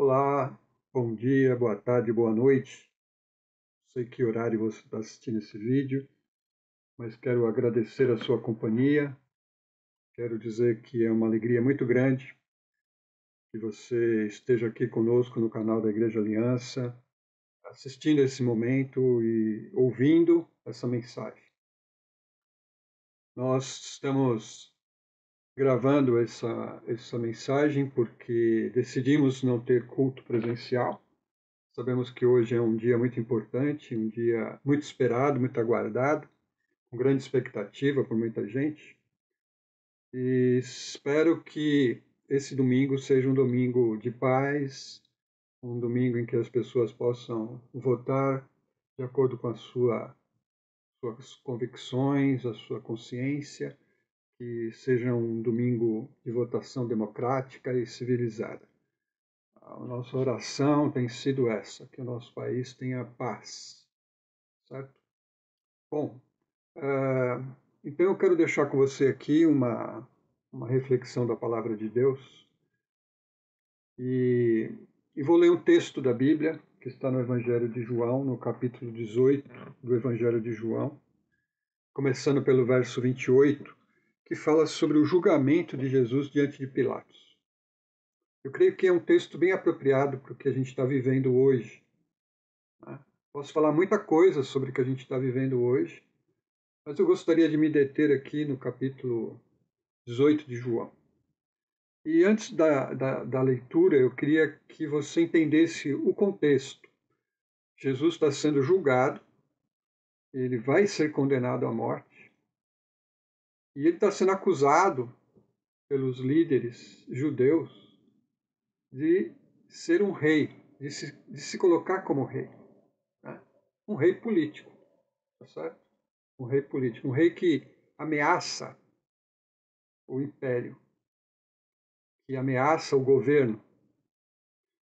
Olá, bom dia, boa tarde, boa noite. Não sei que horário você está assistindo esse vídeo, mas quero agradecer a sua companhia. Quero dizer que é uma alegria muito grande que você esteja aqui conosco no canal da Igreja Aliança, assistindo esse momento e ouvindo essa mensagem. Nós estamos gravando essa mensagem porque decidimos não ter culto presencial. Sabemos que hoje é um dia muito importante, um dia muito esperado, muito aguardado, com grande expectativa por muita gente. E espero que esse domingo seja um domingo de paz, um domingo em que as pessoas possam votar de acordo com suas convicções, a sua consciência, que seja um domingo de votação democrática e civilizada. A nossa oração tem sido essa, que o nosso país tenha paz, certo? Bom, então eu quero deixar com você aqui uma reflexão da palavra de Deus e vou ler um texto da Bíblia que está no Evangelho de João, no capítulo 18 do Evangelho de João, começando pelo verso 28, que fala sobre o julgamento de Jesus diante de Pilatos. Eu creio que é um texto bem apropriado para o que a gente está vivendo hoje. Né? Posso falar muita coisa sobre o que a gente está vivendo hoje, mas eu gostaria de me deter aqui no capítulo 18 de João. E antes da leitura, eu queria que você entendesse o contexto. Jesus está sendo julgado, ele vai ser condenado à morte, e ele está sendo acusado pelos líderes judeus de ser um rei, de se colocar como rei. Né? Um rei político, tá certo? Um rei político, um rei que ameaça o império, que ameaça o governo.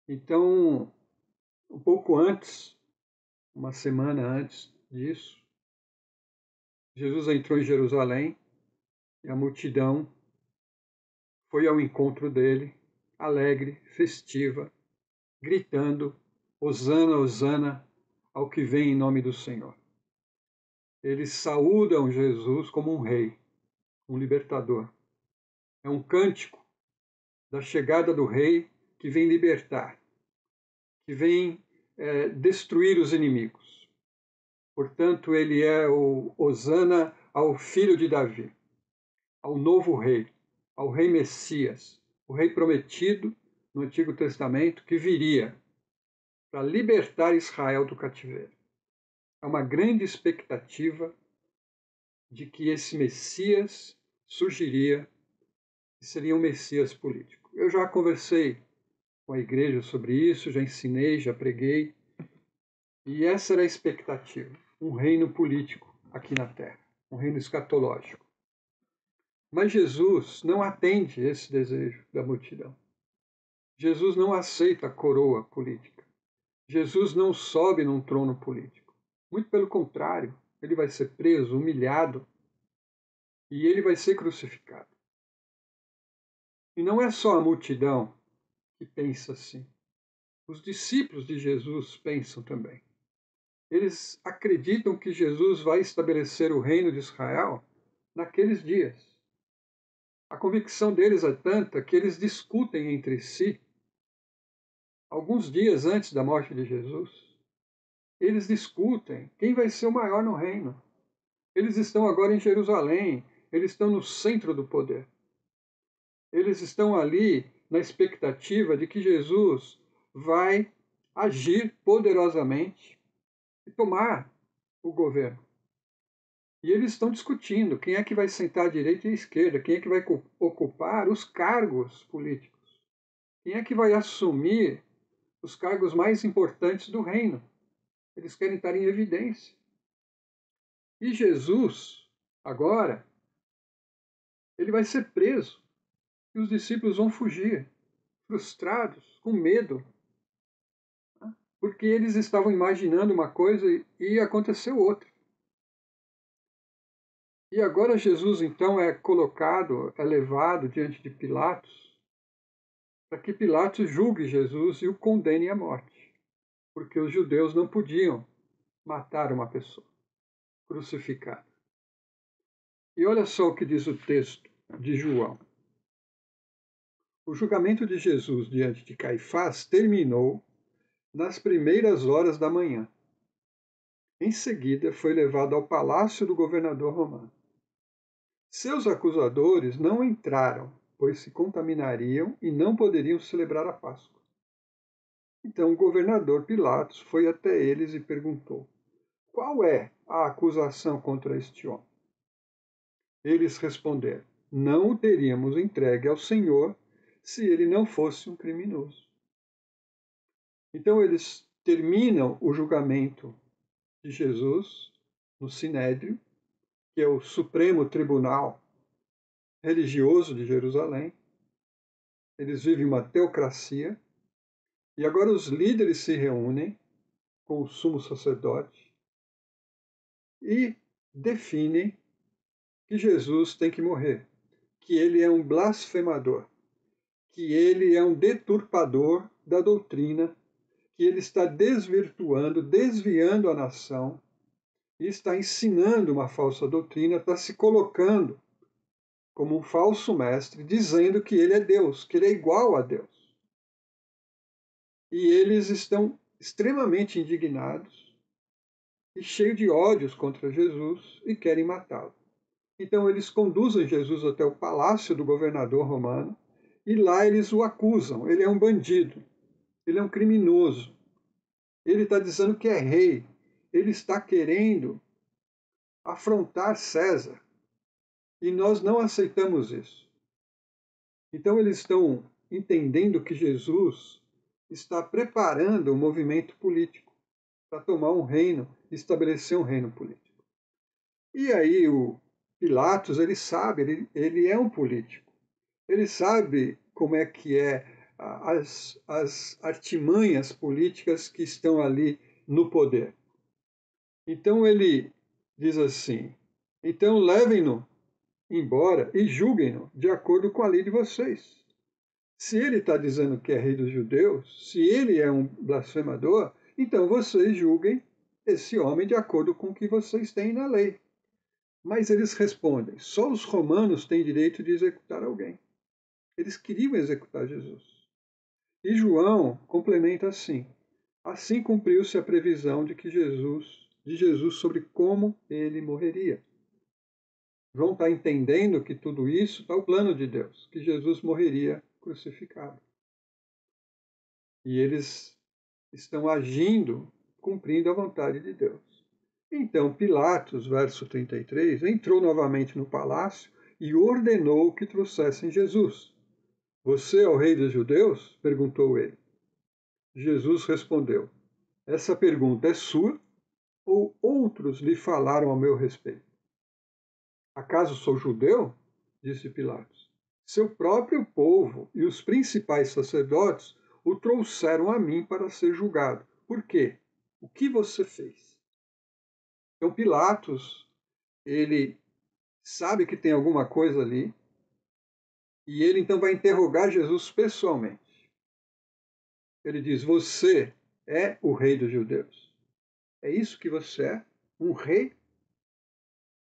Então, um pouco antes, uma semana antes disso, Jesus entrou em Jerusalém e a multidão foi ao encontro dele, alegre, festiva, gritando: Hosana, Hosana, ao que vem em nome do Senhor. Eles saúdam Jesus como um rei, um libertador. É um cântico da chegada do rei que vem libertar, que vem destruir os inimigos. Portanto, ele é o Hosana ao filho de Davi, ao novo rei, ao rei Messias, o rei prometido no Antigo Testamento que viria para libertar Israel do cativeiro. Há uma grande expectativa de que esse Messias surgiria e seria um Messias político. Eu já conversei com a igreja sobre isso, já ensinei, já preguei, e essa era a expectativa, um reino político aqui na Terra, um reino escatológico. Mas Jesus não atende esse desejo da multidão. Jesus não aceita a coroa política. Jesus não sobe num trono político. Muito pelo contrário, ele vai ser preso, humilhado, e ele vai ser crucificado. E não é só a multidão que pensa assim. Os discípulos de Jesus pensam também. Eles acreditam que Jesus vai estabelecer o reino de Israel naqueles dias. A convicção deles é tanta que eles discutem entre si, alguns dias antes da morte de Jesus. Eles discutem quem vai ser o maior no reino. Eles estão agora em Jerusalém, eles estão no centro do poder. Eles estão ali na expectativa de que Jesus vai agir poderosamente e tomar o governo. E eles estão discutindo quem é que vai sentar à direita e à esquerda, quem é que vai ocupar os cargos políticos, quem é que vai assumir os cargos mais importantes do reino. Eles querem estar em evidência. E Jesus, agora, ele vai ser preso e os discípulos vão fugir, frustrados, com medo, porque eles estavam imaginando uma coisa e aconteceu outra. E agora Jesus, então, é colocado, é levado diante de Pilatos, para que Pilatos julgue Jesus e o condene à morte, porque os judeus não podiam matar uma pessoa crucificada. E olha só o que diz o texto de João. O julgamento de Jesus diante de Caifás terminou nas primeiras horas da manhã. Em seguida, foi levado ao palácio do governador romano. Seus acusadores não entraram, pois se contaminariam e não poderiam celebrar a Páscoa. Então o governador Pilatos foi até eles e perguntou: qual é a acusação contra este homem? Eles responderam: não o teríamos entregue ao Senhor se ele não fosse um criminoso. Então eles terminam o julgamento de Jesus no Sinédrio, que é o Supremo Tribunal Religioso de Jerusalém. Eles vivem uma teocracia. E agora os líderes se reúnem com o sumo sacerdote e definem que Jesus tem que morrer, que ele é um blasfemador, que ele é um deturpador da doutrina, que ele está desvirtuando, desviando a nação e está ensinando uma falsa doutrina, está se colocando como um falso mestre, dizendo que ele é Deus, que ele é igual a Deus. E eles estão extremamente indignados e cheios de ódios contra Jesus e querem matá-lo. Então eles conduzem Jesus até o palácio do governador romano e lá eles o acusam. Ele é um bandido, ele é um criminoso, ele está dizendo que é rei, ele está querendo afrontar César e nós não aceitamos isso. Então eles estão entendendo que Jesus está preparando um movimento político para tomar um reino, estabelecer um reino político. E aí o Pilatos, ele sabe, ele é um político. Ele sabe como é que é as artimanhas políticas que estão ali no poder. Então ele diz assim: então levem-no embora e julguem-no de acordo com a lei de vocês. Se ele está dizendo que é rei dos judeus, se ele é um blasfemador, então vocês julguem esse homem de acordo com o que vocês têm na lei. Mas eles respondem: só os romanos têm direito de executar alguém. Eles queriam executar Jesus. E João complementa assim: assim cumpriu-se a previsão de Jesus sobre como ele morreria. João está entendendo que tudo isso está o plano de Deus, que Jesus morreria crucificado. E eles estão agindo, cumprindo a vontade de Deus. Então Pilatos, verso 33, entrou novamente no palácio e ordenou que trouxessem Jesus. Você é o rei dos judeus? Perguntou ele. Jesus respondeu: essa pergunta é sua ou outros lhe falaram ao meu respeito? Acaso sou judeu? Disse Pilatos. Seu próprio povo e os principais sacerdotes o trouxeram a mim para ser julgado. Por quê? O que você fez? Então Pilatos, ele sabe que tem alguma coisa ali, e ele então vai interrogar Jesus pessoalmente. Ele diz: você é o rei dos judeus? É isso que você é? Um rei?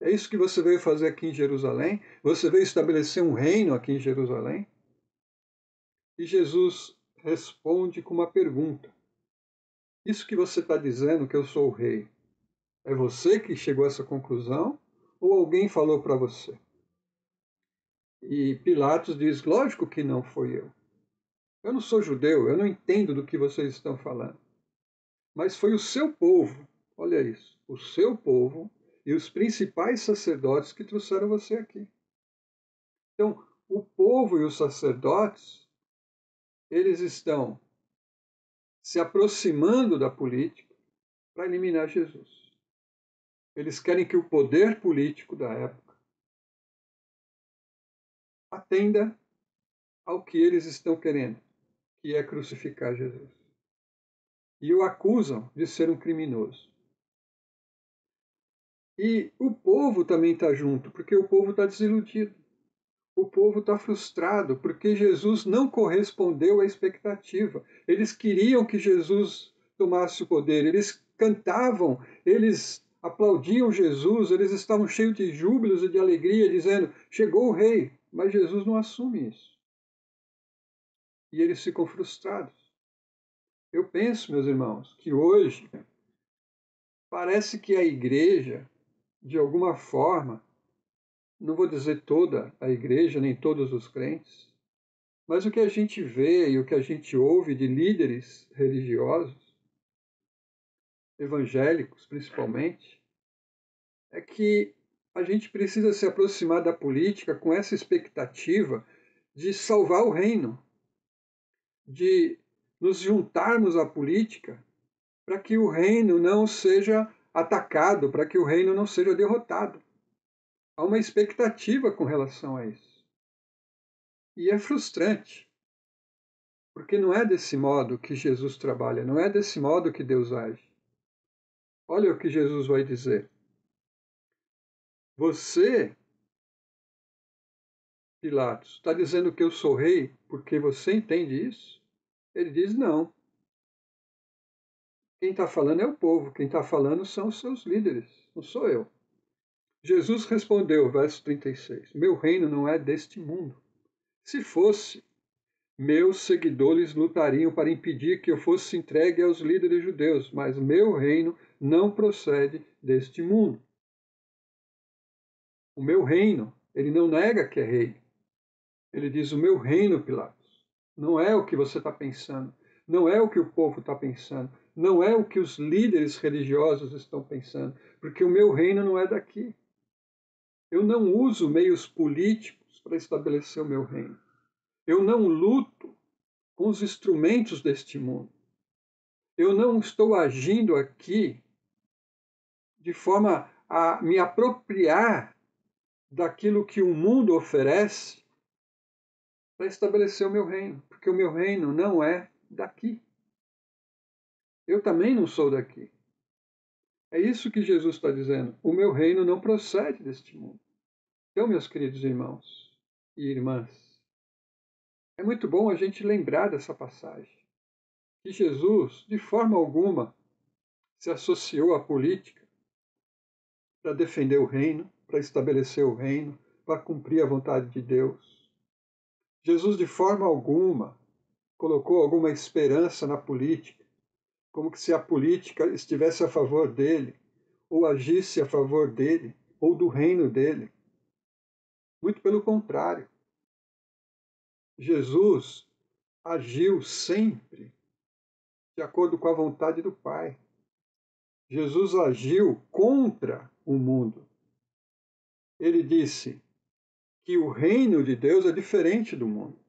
É isso que você veio fazer aqui em Jerusalém? Você veio estabelecer um reino aqui em Jerusalém? E Jesus responde com uma pergunta: isso que você está dizendo que eu sou o rei, é você que chegou a essa conclusão ou alguém falou para você? E Pilatos diz: lógico que não foi eu. Eu não sou judeu, eu não entendo do que vocês estão falando. Mas foi o seu povo, olha isso, o seu povo e os principais sacerdotes que trouxeram você aqui. Então, o povo e os sacerdotes, eles estão se aproximando da política para eliminar Jesus. Eles querem que o poder político da época atenda ao que eles estão querendo, que é crucificar Jesus. E o acusam de ser um criminoso. E o povo também está junto, porque o povo está desiludido. o povo está frustrado porque Jesus não correspondeu à expectativa. Eles queriam que Jesus tomasse o poder, eles cantavam, eles aplaudiam Jesus, eles estavam cheios de júbilos e de alegria, dizendo: chegou o rei, mas Jesus não assume isso. E eles ficam frustrados. Eu penso, meus irmãos, que hoje parece que a igreja, de alguma forma, não vou dizer toda a igreja, nem todos os crentes, mas o que a gente vê e o que a gente ouve de líderes religiosos, evangélicos principalmente, é que a gente precisa se aproximar da política com essa expectativa de salvar o reino, de nos juntarmos à política para que o reino não seja atacado, para que o reino não seja derrotado. Há uma expectativa com relação a isso. E é frustrante, porque não é desse modo que Jesus trabalha, não é desse modo que Deus age. Olha o que Jesus vai dizer. Você, Pilatos, está dizendo que eu sou rei porque você entende isso? Ele diz: não. Quem está falando é o povo, quem está falando são os seus líderes, não sou eu. Jesus respondeu, verso 36, meu reino não é deste mundo. Se fosse, meus seguidores lutariam para impedir que eu fosse entregue aos líderes judeus, mas meu reino não procede deste mundo. O meu reino, ele não nega que é rei. Ele diz: o meu reino, Pilatos, não é o que você está pensando, não é o que o povo está pensando, não é o que os líderes religiosos estão pensando, porque o meu reino não é daqui. Eu não uso meios políticos para estabelecer o meu reino. Eu não luto com os instrumentos deste mundo. Eu não estou agindo aqui de forma a me apropriar daquilo que o mundo oferece para estabelecer o meu reino, porque o meu reino não é daqui. Eu também não sou daqui. É isso que Jesus está dizendo. O meu reino não procede deste mundo. Então, meus queridos irmãos e irmãs, é muito bom a gente lembrar dessa passagem. Que Jesus, de forma alguma, se associou à política para defender o reino, para estabelecer o reino, para cumprir a vontade de Deus. Jesus, de forma alguma, colocou alguma esperança na política, como se a política estivesse a favor dele, ou agisse a favor dele, ou do reino dele. Muito pelo contrário. Jesus agiu sempre de acordo com a vontade do Pai. Jesus agiu contra o mundo. Ele disse que o reino de Deus é diferente do mundo,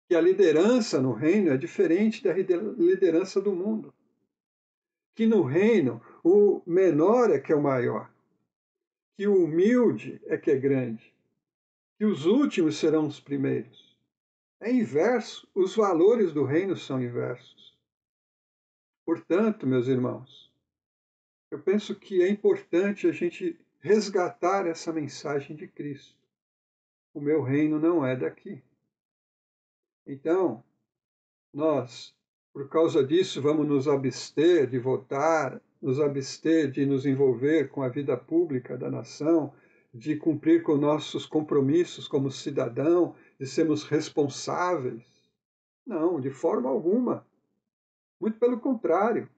que a liderança no reino é diferente da liderança do mundo, que no reino o menor é que é o maior, que o humilde é que é grande, que os últimos serão os primeiros. É inverso, os valores do reino são inversos. Portanto, meus irmãos, eu penso que é importante a gente resgatar essa mensagem de Cristo. O meu reino não é daqui. Então, nós, por causa disso, vamos nos abster de votar, nos abster de nos envolver com a vida pública da nação, de cumprir com nossos compromissos como cidadão, de sermos responsáveis. Não, de forma alguma. Muito pelo contrário.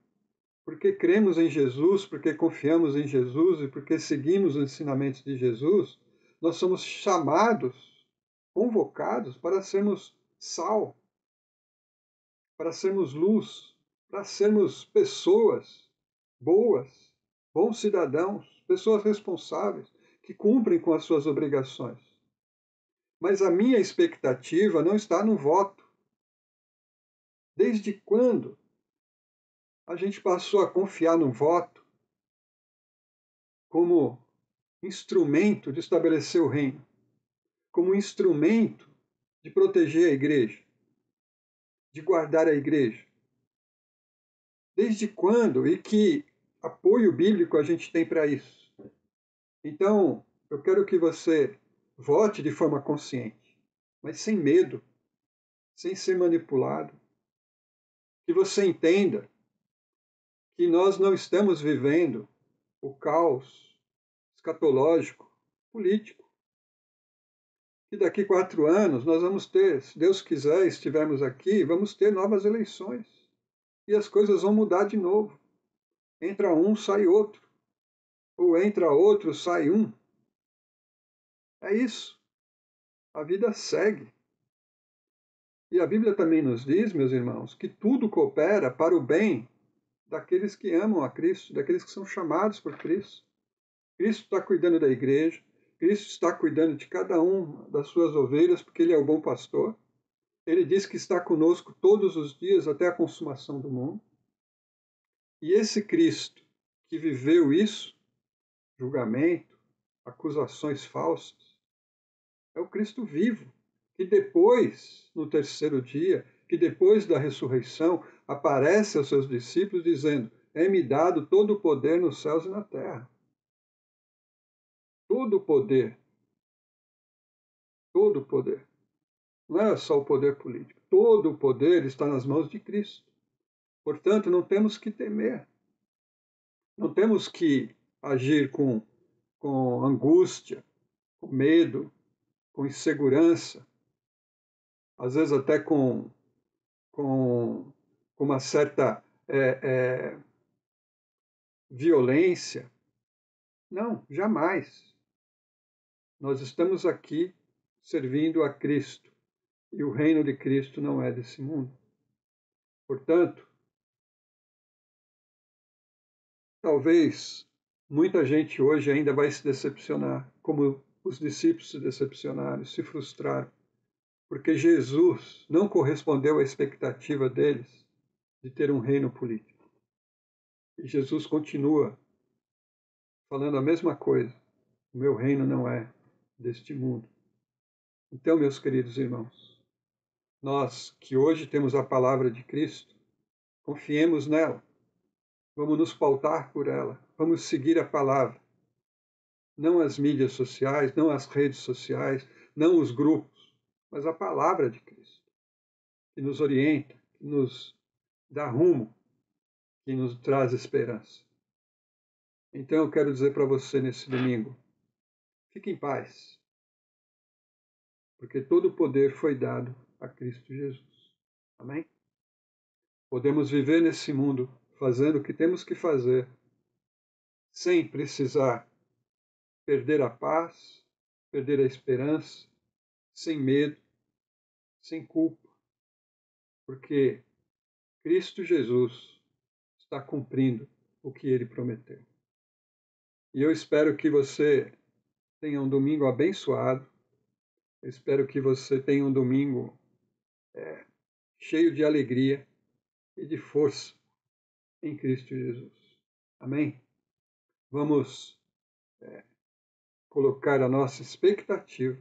Porque cremos em Jesus, porque confiamos em Jesus e porque seguimos os ensinamentos de Jesus, nós somos chamados, convocados para sermos sal, para sermos luz, para sermos pessoas boas, bons cidadãos, pessoas responsáveis, que cumprem com as suas obrigações. Mas a minha expectativa não está no voto. Desde quando a gente passou a confiar no voto como instrumento de estabelecer o reino, como instrumento de proteger a igreja, de guardar a igreja? Desde quando e que apoio bíblico a gente tem para isso? Então, eu quero que você Vote de forma consciente, mas sem medo, sem ser manipulado. Que você entenda que nós não estamos vivendo o caos escatológico, político. Que daqui 4 anos nós vamos ter, se Deus quiser, estivermos aqui, vamos ter novas eleições. E as coisas vão mudar de novo. Entra um, sai outro. Ou entra outro, sai um. É isso. A vida segue. E a Bíblia também nos diz, meus irmãos, que tudo coopera para o bem daqueles que amam a Cristo, daqueles que são chamados por Cristo. Cristo está cuidando da igreja, Cristo está cuidando de cada um das suas ovelhas, porque Ele é o bom pastor. Ele diz que está conosco todos os dias até a consumação do mundo. E esse Cristo que viveu isso, julgamento, acusações falsas, é o Cristo vivo, que depois, no terceiro dia, que depois da ressurreição, aparece aos seus discípulos dizendo: é-me dado todo o poder nos céus e na terra. Todo o poder. Todo o poder. Não é só o poder político. Todo o poder está nas mãos de Cristo. Portanto, não temos que temer. Não temos que agir com angústia, com medo, com insegurança, às vezes até com uma certa violência. Não, jamais. Nós estamos aqui servindo a Cristo e o reino de Cristo não é desse mundo. Portanto, talvez muita gente hoje ainda vai se decepcionar, como os discípulos se decepcionaram, se frustraram, porque Jesus não correspondeu à expectativa deles de ter um reino político. E Jesus continua falando a mesma coisa. O meu reino não é deste mundo. Então, meus queridos irmãos, nós que hoje temos a palavra de Cristo, confiemos nela. Vamos nos pautar por ela. Vamos seguir a palavra. Não as mídias sociais, não as redes sociais, não os grupos, mas a palavra de Cristo, que nos orienta, que nos dá rumo, que nos traz esperança. Então eu quero dizer para você nesse domingo, fique em paz, porque todo o poder foi dado a Cristo Jesus. Amém? Podemos viver nesse mundo fazendo o que temos que fazer, sem precisar perder a paz, perder a esperança, sem medo, sem culpa, porque Cristo Jesus está cumprindo o que ele prometeu. E eu espero que você tenha um domingo abençoado. Eu espero que você tenha um domingo cheio de alegria e de força em Cristo Jesus. Amém? Vamos colocar a nossa expectativa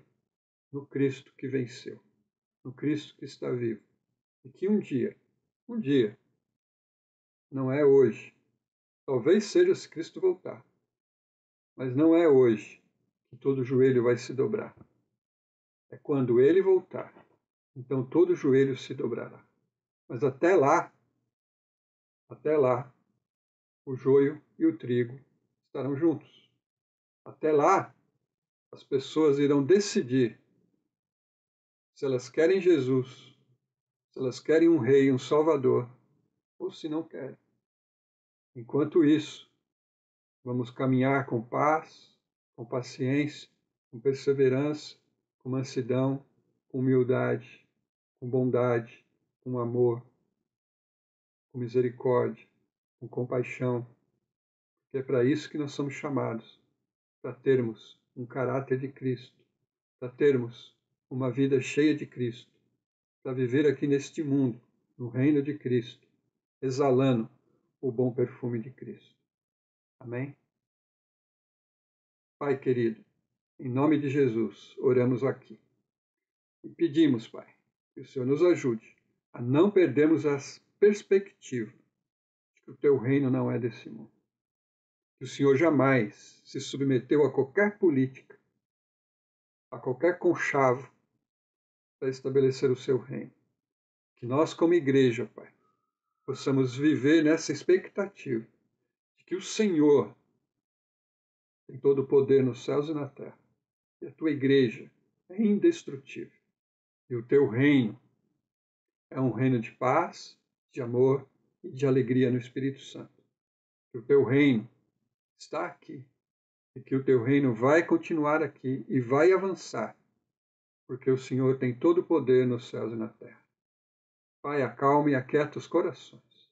no Cristo que venceu, no Cristo que está vivo. E que um dia, não é hoje, talvez seja se Cristo voltar, mas não é hoje que todo joelho vai se dobrar. É quando ele voltar, então todo joelho se dobrará. Mas até lá, o joio e o trigo estarão juntos. Até lá, as pessoas irão decidir se elas querem Jesus, se elas querem um rei, um salvador, ou se não querem. Enquanto isso, vamos caminhar com paz, com paciência, com perseverança, com mansidão, com humildade, com bondade, com amor, com misericórdia, com compaixão, porque é para isso que nós somos chamados, para termos um caráter de Cristo, para termos uma vida cheia de Cristo, para viver aqui neste mundo, no reino de Cristo, exalando o bom perfume de Cristo. Amém? Pai querido, em nome de Jesus, oramos aqui. E pedimos, Pai, que o Senhor nos ajude a não perdermos a perspectiva de que o teu reino não é desse mundo. Que o Senhor jamais se submeteu a qualquer política, a qualquer conchavo para estabelecer o seu reino. Que nós, como igreja, Pai, possamos viver nessa expectativa de que o Senhor tem todo o poder nos céus e na terra, e a tua igreja é indestrutível, e o teu reino é um reino de paz, de amor e de alegria no Espírito Santo. Que o teu reino está aqui, e que o teu reino vai continuar aqui e vai avançar, porque o Senhor tem todo o poder nos céus e na terra. Pai, acalma e aquieta os corações.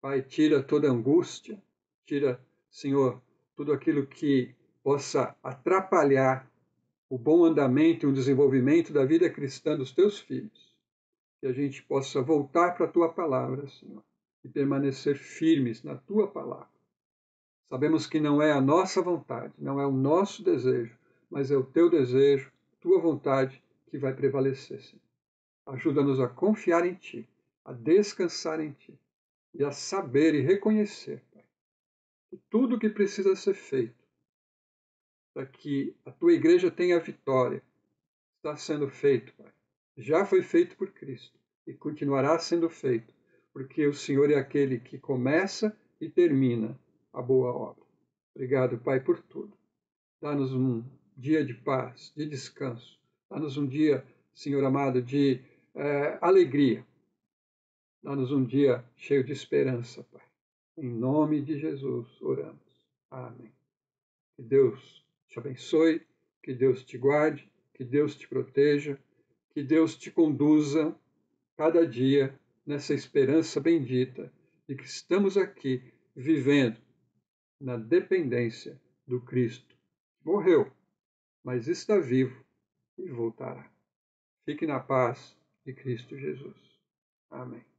Pai, tira toda angústia, tira, Senhor, tudo aquilo que possa atrapalhar o bom andamento e o desenvolvimento da vida cristã dos teus filhos. Que a gente possa voltar para a tua palavra, Senhor, e permanecer firmes na tua palavra. Sabemos que não é a nossa vontade, não é o nosso desejo, mas é o teu desejo, tua vontade que vai prevalecer, Senhor. Ajuda-nos a confiar em ti, a descansar em ti e a saber e reconhecer, Pai, que tudo o que precisa ser feito para que a tua igreja tenha vitória está sendo feito, Pai. Já foi feito por Cristo e continuará sendo feito, porque o Senhor é aquele que começa e termina a boa obra. Obrigado, Pai, por tudo. Dá-nos um dia de paz, de descanso. Dá-nos um dia, Senhor amado, de alegria. Dá-nos um dia cheio de esperança, Pai. Em nome de Jesus oramos. Amém. Que Deus te abençoe, que Deus te guarde, que Deus te proteja, que Deus te conduza cada dia nessa esperança bendita de que estamos aqui vivendo na dependência do Cristo. Morreu, mas está vivo e voltará. Fique na paz de Cristo Jesus. Amém.